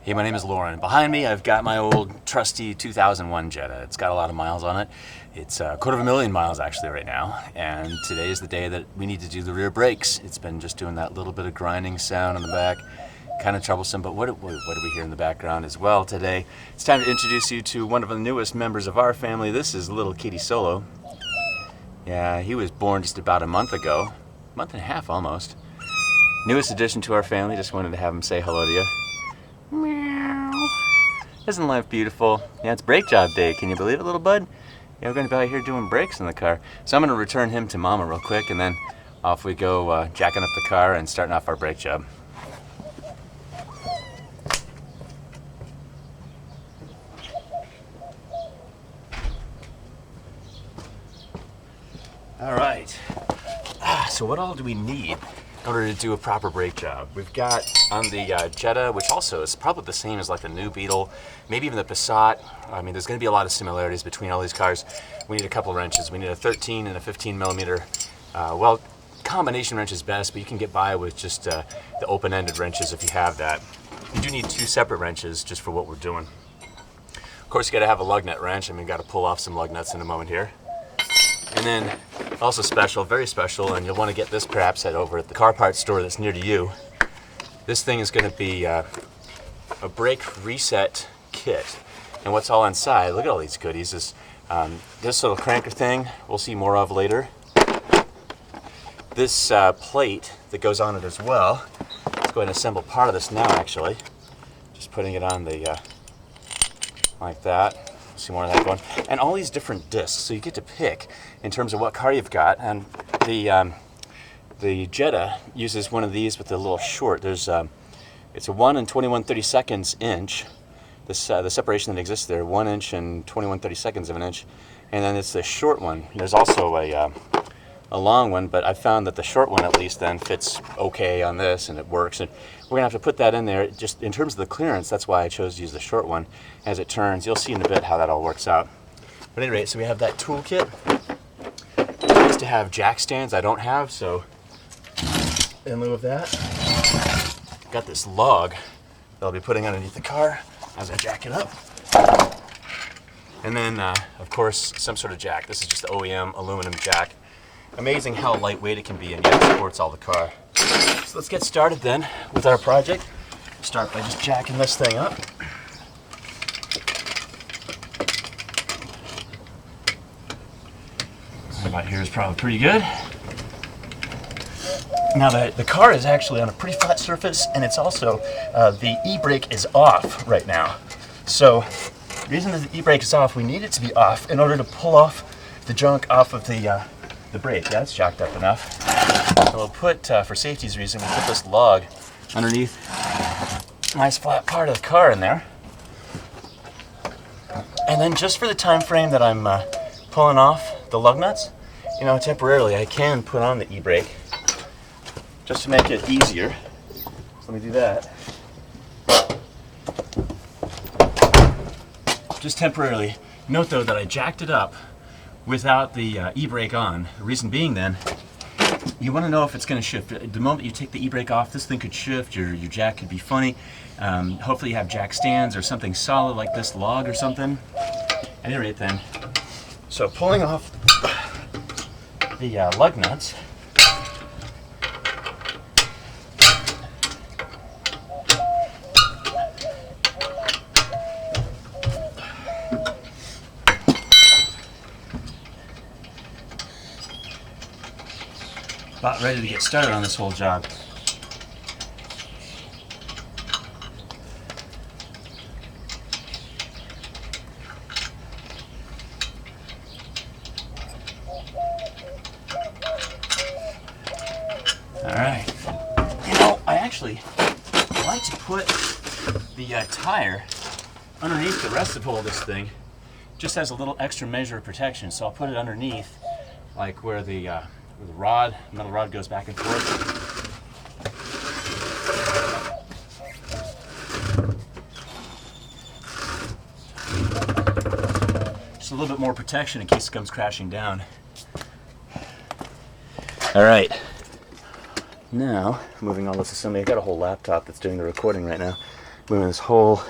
Hey, my name is Lauren. Behind me, I've got my old trusty 2001 Jetta. It's got a lot of miles on it. It's a 250,000 miles actually right now, and today is the day that we need to do the rear brakes. It's been just doing that little bit of grinding sound in the back. Kind of troublesome, but what do we hear in the background as well today? It's time to introduce you to one of the newest members of our family. This is little Kitty Solo. Yeah, he was born just about a month ago. Month and a half almost. Newest addition to our family. Just wanted to have him say hello to you. Meow. Isn't life beautiful? Yeah, it's brake job day. Can you believe it, little bud? Yeah, we're going to be out here doing brakes in the car. So I'm going to return him to Mama real quick, and then off we go, jacking up the car and starting off our brake job. All right. So what all do we need in order to do a proper brake job? We've got on the Jetta, which also is probably the same as like the new Beetle, maybe even the Passat. I mean, there's going to be a lot of similarities between all these cars. We need a couple wrenches. We need a 13 and a 15 millimeter. Well, combination wrench is best, but you can get by with just the open-ended wrenches if you have that. You do need two separate wrenches just for what we're doing. Of course, you got to have a lug nut wrench. I mean, got to pull off some lug nuts in a moment here. And then also special, very special, and you'll want to get this perhaps over at the car parts store that's near to you. This thing is going to be a brake reset kit. And what's all inside, look at all these goodies, is this little cranker thing we'll see more of later. This plate that goes on it as well. Let's go ahead and assemble part of this now actually. Just putting it on the, like that. See more of that going. And all these different discs, so you get to pick in terms of what car you've got. And the Jetta uses one of these with a little short. There's it's a 1 and 21/32 inch. This the separation that exists there, 1 inch and 21/32 of an inch. And then it's the short one. There's also a long one, but I found that the short one at least then fits okay on this, and it works. And we're gonna have to put that in there just in terms of the clearance. That's why I chose to use the short one. As it turns, you'll see in a bit how that all works out. But at any rate, so we have that toolkit. It's nice to have jack stands. I don't have, so in lieu of that, got this log that I'll be putting underneath the car as I jack it up. And then, of course, some sort of jack. This is just the OEM aluminum jack. Amazing how lightweight it can be, and yet it supports all the car. So let's get started then with our project. Start by just jacking this thing up. About here is probably pretty good. Now the car is actually on a pretty flat surface, and it's also, the e-brake is off right now. So the reason that the e-brake is off, we need it to be off in order to pull off the junk off of the brake. That's jacked up enough. So we'll put, for safety's reason, we'll put this log underneath a nice flat part of the car in there. And then just for the time frame that I'm pulling off the lug nuts, you know, temporarily I can put on the e-brake just to make it easier. So let me do that. Just temporarily. Note though that I jacked it up without the e-brake on. The reason being then, you want to know if it's going to shift. The moment you take the e-brake off, this thing could shift, your jack could be funny. Hopefully you have jack stands or something solid like this log or something. At any rate then, so pulling off the lug nuts, about ready to get started on this whole job. All right. You know, I actually like to put the tire underneath the rest of this thing, just as a little extra measure of protection. So I'll put it underneath, like where the metal rod goes back and forth. Just a little bit more protection in case it comes crashing down. All right. Now, moving on this assembly, I've got a whole laptop that's doing the recording right now. moving this whole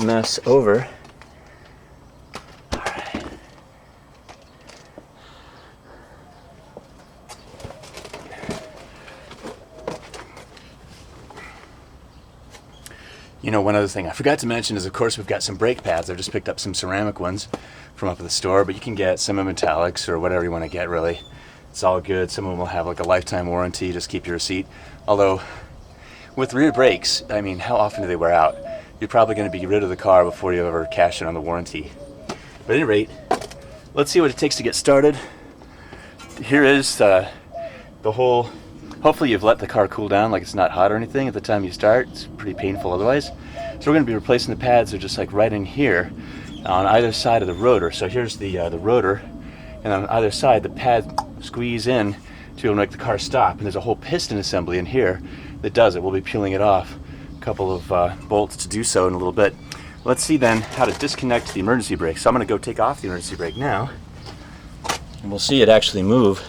mess over. All right. You know, one other thing I forgot to mention is, of course, we've got some brake pads. I've just picked up some ceramic ones from up at the store, but you can get some in metallics or whatever you want to get, really. It's all good. Some of them will have like a lifetime warranty. Just keep your receipt. Although, with rear brakes, I mean, how often do they wear out? You're probably going to be rid of the car before you ever cash in on the warranty. But at any rate, let's see what it takes to get started. Here is the whole... Hopefully you've let the car cool down, like it's not hot or anything at the time you start. It's pretty painful otherwise. So we're going to be replacing the pads. They're just like right in here on either side of the rotor. So here's the rotor, and on either side the pads squeeze in to be able to make the car stop. And there's a whole piston assembly in here that does it. We'll be peeling it off. A couple of bolts to do so in a little bit. Let's see then how to disconnect the emergency brake. So I'm going to go take off the emergency brake now, and we'll see it actually move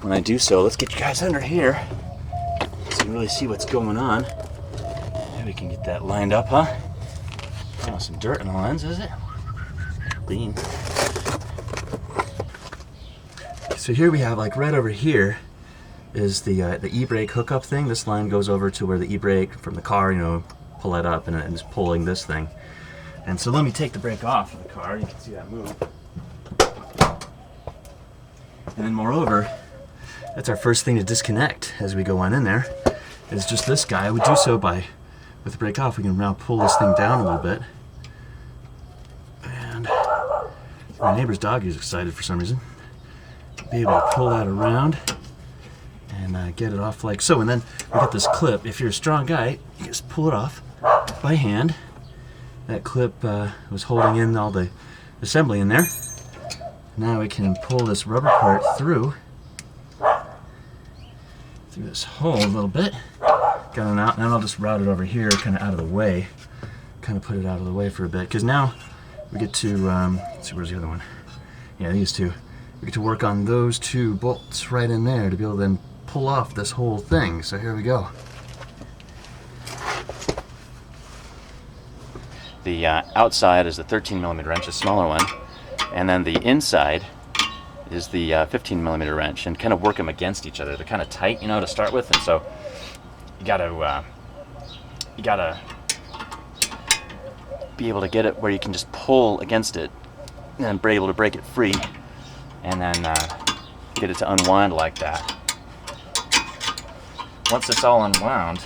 when I do so. Let's get you guys under here so you can really see what's going on. Maybe we can get that lined up, huh? Oh, some dirt in the lens, is it? Clean. So here we have, like right over here is the e-brake hookup thing. This line goes over to where the e-brake from the car, you know, pull that up, and it's pulling this thing. And so let me take the brake off of the car. You can see that move. And then moreover, that's our first thing to disconnect as we go on in there, is just this guy. We do so by, with the brake off, we can now pull this thing down a little bit. And my neighbor's dog is excited for some reason. Be able to pull that around and get it off like so. And then we got this clip. If you're a strong guy, you just pull it off by hand. That clip was holding in all the assembly in there. Now we can pull this rubber part through this hole a little bit, get it out, and then I'll just route it over here, kind of out of the way, kind of put it out of the way for a bit, because now we get to, let's see, where's the other one? Yeah, these two. We get to work on those two bolts right in there to be able to then pull off this whole thing. So here we go. The outside is the 13mm wrench, a smaller one, and then the inside is the 15mm wrench, and kind of work them against each other. They're kind of tight, you know, to start with, and so you gotta be able to get it where you can just pull against it and be able to break it free, and then get it to unwind like that. Once it's all unwound,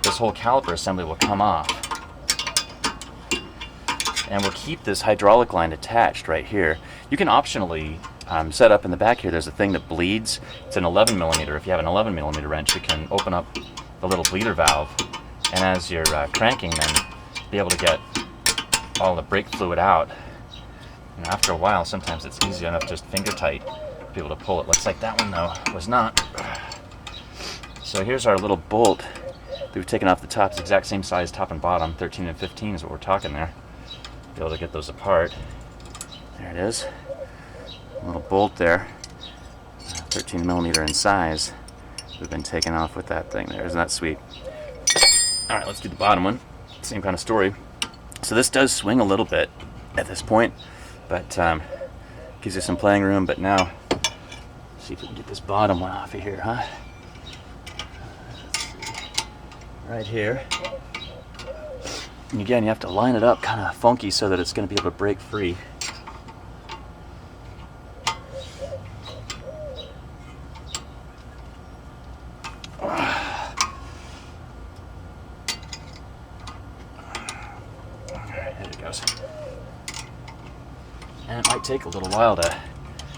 this whole caliper assembly will come off, and we'll keep this hydraulic line attached right here. You can optionally set up in the back here, there's a thing that bleeds. It's an 11mm. If you have an 11mm wrench, you can open up the little bleeder valve, and as you're cranking, then be able to get all the brake fluid out. And after a while, sometimes it's easy enough just finger tight to be able to pull it. Looks like that one though was not. So here's our little bolt that we've taken off the top. It's the exact same size, top and bottom. 13 and 15 is what we're talking there. Be able to get those apart. There it is. A little bolt there, 13mm in size. We've been taken off with that thing there. Isn't that sweet? All right, let's do the bottom one. Same kind of story. So this does swing a little bit at this point, but gives you some playing room. But now, let's see if we can get this bottom one off of here, huh? Let's see. Right here. And again, you have to line it up kind of funky so that it's going to be able to break free. And it might take a little while to,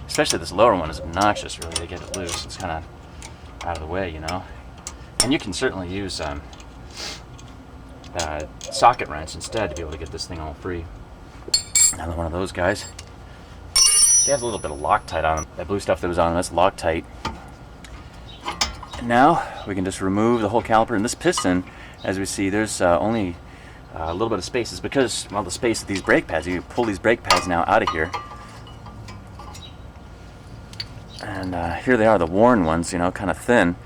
especially this lower one is obnoxious really to get it loose. It's kind of out of the way, you know. And you can certainly use socket wrench instead to be able to get this thing all free. Another one of those guys. It has a little bit of Loctite on them. That blue stuff that was on them, that's Loctite. And now we can just remove the whole caliper. And this piston, as we see, there's only a little bit of space. Is because, well, the space of these brake pads. You pull these brake pads now out of here, and here they are, the worn ones. You know, kind of thin.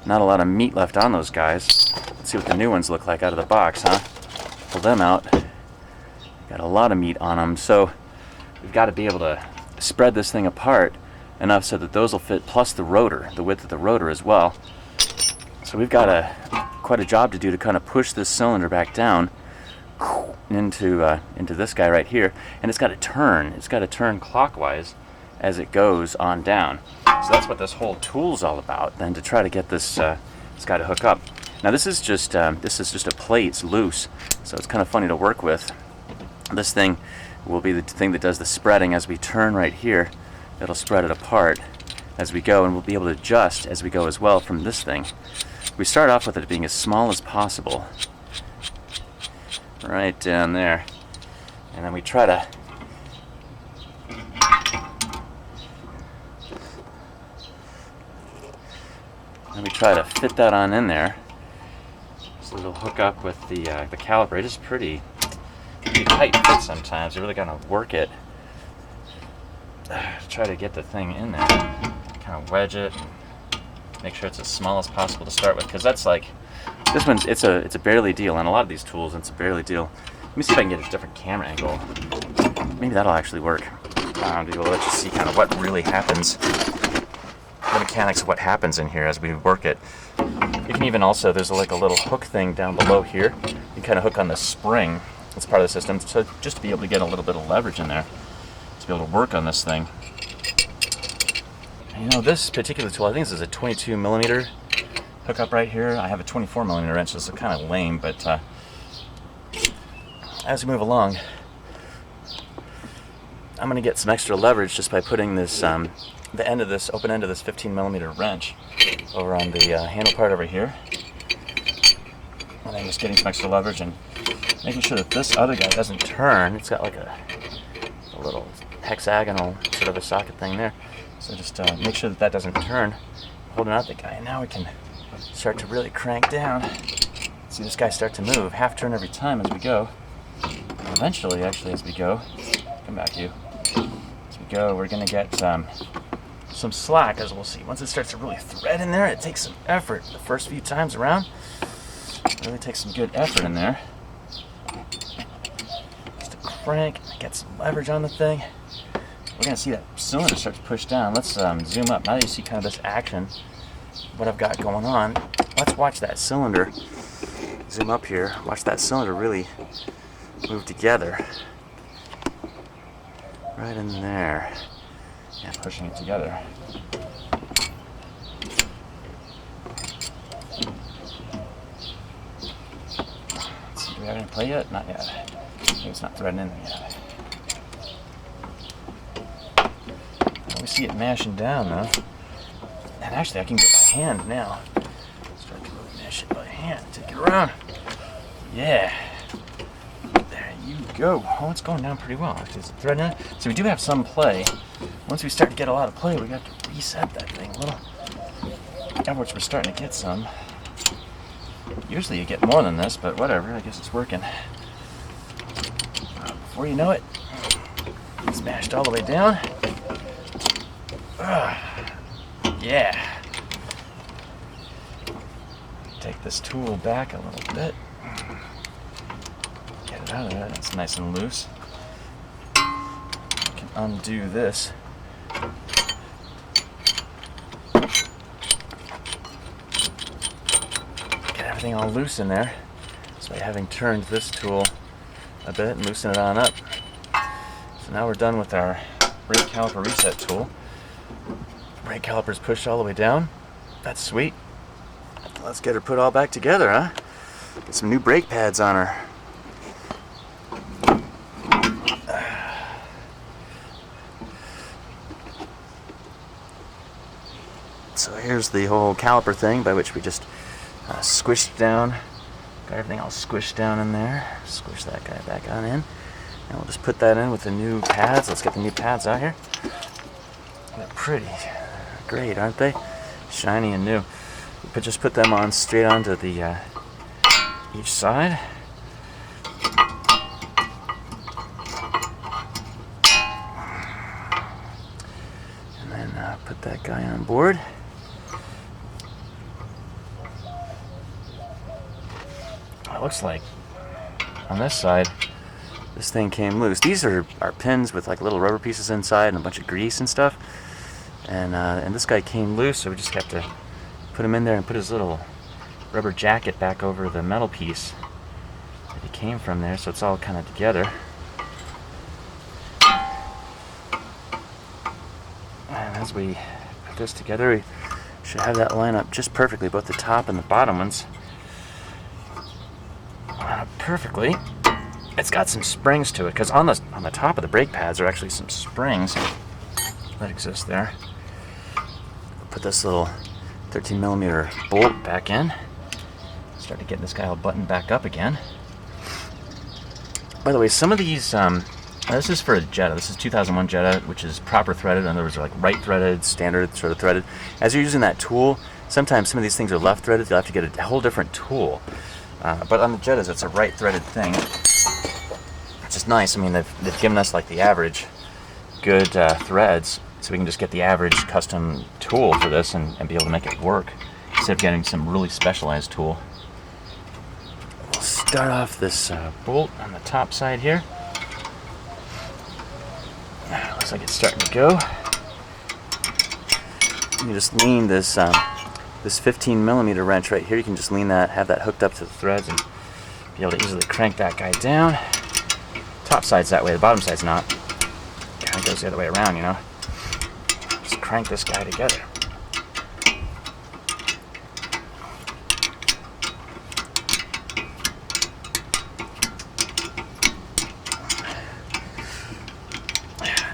Not a lot of meat left on those guys. Let's see what the new ones look like out of the box, huh? Pull them out. Got a lot of meat on them, so we've got to be able to spread this thing apart enough so that those will fit, plus the rotor, the width of the rotor as well. So we've got quite a job to do to kind of push this cylinder back down into this guy right here, and it's got to turn. It's got to turn clockwise as it goes on down. So that's what this whole tool's all about. Then to try to get this guy to hook up. Now this is just a plate. It's loose, so it's kind of funny to work with. This thing will be the thing that does the spreading as we turn right here. It'll spread it apart as we go, and we'll be able to adjust as we go as well from this thing. We start off with it being as small as possible, right down there, and then we try to fit that on in there, so it'll hook up with the caliper. It is pretty tight fit sometimes. You really gotta work it to try to get the thing in there. Kind of wedge it, make sure it's as small as possible to start with, because that's like, this one's, it's a barely deal. On a lot of these tools, it's a barely deal. Let me see if I can get a different camera angle. Maybe that'll actually work. To be able to let you see kind of what really happens, the mechanics of what happens in here as we work it. You can even also, there's like a little hook thing down below here. You kind of hook on the spring. It's part of the system, so just to be able to get a little bit of leverage in there, to be able to work on this thing. You know, this particular tool, I think this is a 22 millimeter hookup right here. I have a 24 millimeter wrench, so it's kind of lame, but as we move along, I'm going to get some extra leverage just by putting this, the end of this, open end of this 15 millimeter wrench over on the handle part over here. And then just getting some extra leverage and making sure that this other guy doesn't turn. It's got like a little hexagonal sort of a socket thing there. So just make sure that doesn't turn. Holding out the guy, and now we can start to really crank down. See this guy start to move, half turn every time as we go. And eventually, actually, as we go, come back, you. As we go, we're gonna get some slack, as we'll see. Once it starts to really thread in there, it takes some effort. The first few times around, it really takes some good effort in there. Just to crank, get some leverage on the thing. We're going to see that cylinder start to push down. Let's zoom up. Now that you see kind of this action, what I've got going on, let's watch that cylinder. Zoom up here. Watch that cylinder really move together. Right in there. Yeah, pushing it together. Let's see, do we have any play yet? Not yet. Maybe it's not threading in there yet. We see it mashing down though. And actually I can go by hand now. Start to really mash it by hand. Take it around. Yeah. There you go. Oh, it's going down pretty well. Is it threading in? So we do have some play. Once we start to get a lot of play, we got to reset that thing a little. Of which we're starting to get some. Usually you get more than this, but whatever. I guess it's working. Before you know it, it's mashed all the way down. Yeah. Take this tool back a little bit. Get it out of there. It's nice and loose. I can undo this. Get everything all loose in there. So by having turned this tool a bit and loosen it on up. So now we're done with our brake caliper reset tool. Brake caliper's pushed all the way down. That's sweet. Let's get her put all back together, huh? Get some new brake pads on her. So here's the whole caliper thing by which we just squished down. Got everything all squished down in there. Squish that guy back on in. And we'll just put that in with the new pads. Let's get the new pads out here. They're pretty great, aren't they? Shiny and new. But just put them on straight onto the each side. And then put that guy on board. looks like on this side, this thing came loose. These are pins with like little rubber pieces inside and a bunch of grease and stuff. And this guy came loose, so we just have to put him in there and put his little rubber jacket back over the metal piece that he came from there, so it's all kind of together. And as we put this together, we should have that line up just perfectly, both the top and the bottom ones. Line up perfectly. It's got some springs to it, because on the top of the brake pads are actually some springs that exist there. Put this little 13mm bolt back in. Start to get this guy all buttoned back up again. By the way, some of these, this is for a Jetta. This is 2001 Jetta, which is proper threaded. In other words, like right threaded, standard sort of threaded. As you're using that tool, sometimes some of these things are left threaded. You'll have to get a whole different tool. But on the Jettas, it's a right threaded thing, which is nice. I mean, they've given us like the average good threads, so we can just get the average custom tool for this and be able to make it work instead of getting some really specialized tool. We'll start off this bolt on the top side here. Looks like it's starting to go. You just lean this 15mm wrench right here. You can just lean that, have that hooked up to the threads, and be able to easily crank that guy down. Top side's that way, the bottom side's not. Kind of goes the other way around, you know. Just crank this guy together.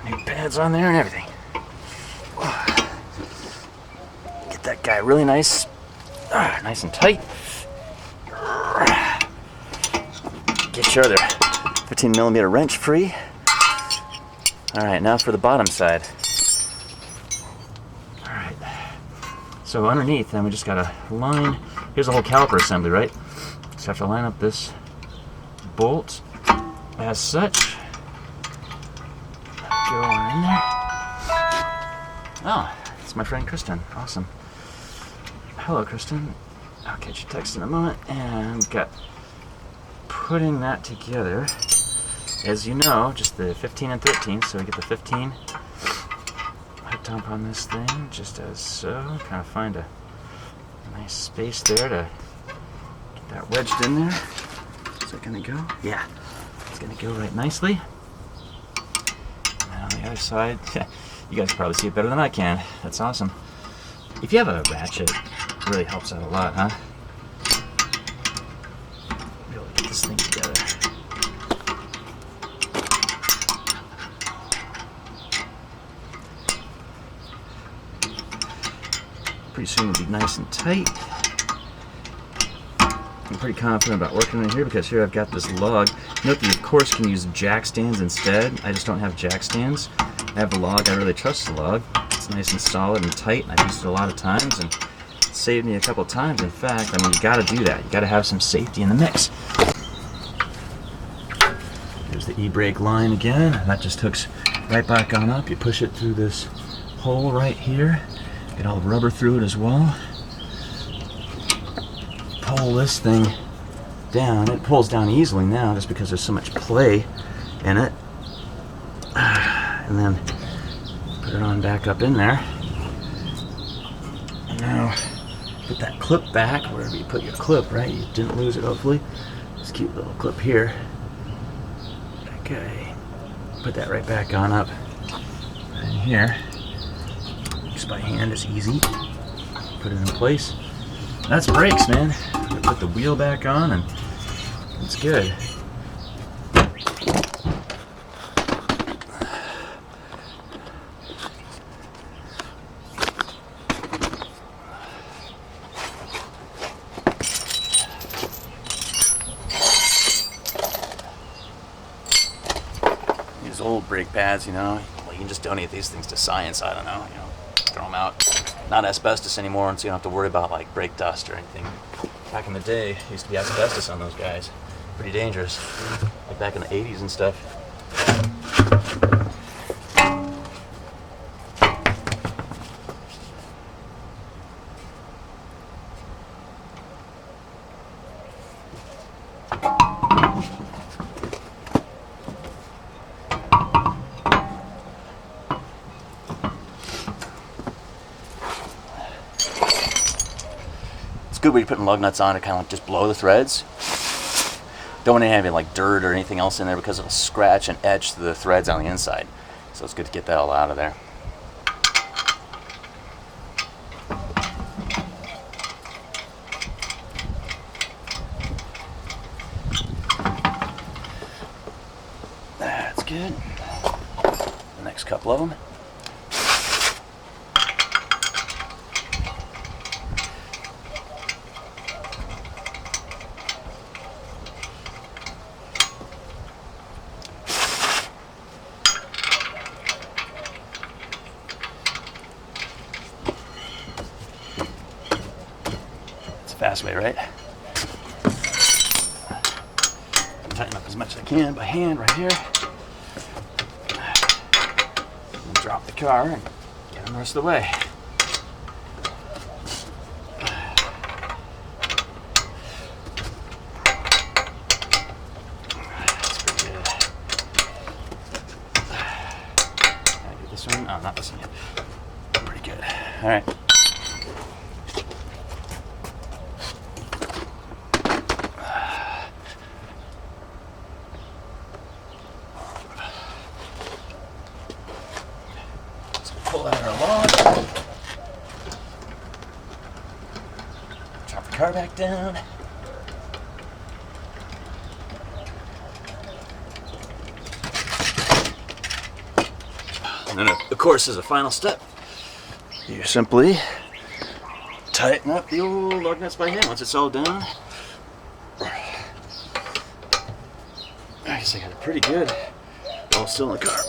New pads on there and everything. Get that guy really nice, nice and tight. Get your other 15mm wrench free. Alright, now for the bottom side. Alright, so underneath, then we just gotta line, here's the whole caliper assembly, right? Just have to line up this bolt as such. Go on in there. Oh, it's my friend Kristen. Awesome. Hello, Kristen. I'll catch your text in a moment. And we've got putting that together. As you know, just the 15 and 13, so we get the 15 hooked up on this thing, just as so. Kind of find a nice space there to get that wedged in there. Is that going to go? Yeah, it's going to go right nicely. And on the other side, you guys can probably see it better than I can. That's awesome. If you have a ratchet, it really helps out a lot, huh? Be able to get this thing together. Pretty soon it'll be nice and tight. I'm pretty confident about working in here because here I've got this lug. Note that you of course can use jack stands instead. I just don't have jack stands. I have the log. I really trust the log. It's nice and solid and tight. I've used it a lot of times and it saved me a couple times. In fact, I mean, you gotta do that. You gotta have some safety in the mix. There's the e-brake line again. That just hooks right back on up. You push it through this hole right here. Get all the rubber through it as well. Pull this thing down. It pulls down easily now just because there's so much play in it. And then put it on back up in there. And now put that clip back wherever you put your clip, right? You didn't lose it, hopefully. This cute little clip here. Okay. Put that right back on up in here. Just by hand is easy. Put it in place. That's brakes, man. Put the wheel back on and it's good. These old brake pads, you know, well, you can just donate these things to science. I don't know, you know, throw them out. Not asbestos anymore, so you don't have to worry about like brake dust or anything. Back in the day, used to be asbestos on those guys. Pretty dangerous. Like back in the 80s and stuff. good when you're putting lug nuts on to kind of like just blow the threads. Don't want to have any like dirt or anything else in there because it'll scratch and etch the threads on the inside. So it's good to get that all out of there. That's good. The next couple of them. Fast way, right? Tighten up as much as I can by hand right here. And drop the car and get them the rest of the way. That's pretty good. Can I do this one? Oh, not this one yet. Pretty good. All right. Pull out our log. Drop the car back down. And then, of course, as a final step, you simply tighten up the old lug nuts by hand once it's all done. I guess I got it pretty good. All still in the car.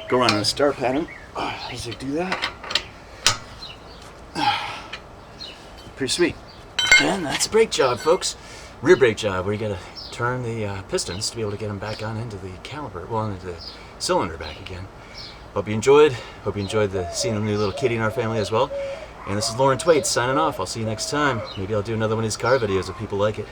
Go around in a star pattern as you do that. Pretty sweet. And that's a brake job, folks. Rear brake job, where you gotta turn the pistons to be able to get them back on into the caliper, well, into the cylinder back again. Hope you enjoyed. Hope you enjoyed seeing the new little kitty in our family as well. And this is Lauren Twaits signing off. I'll see you next time. Maybe I'll do another one of these car videos if people like it.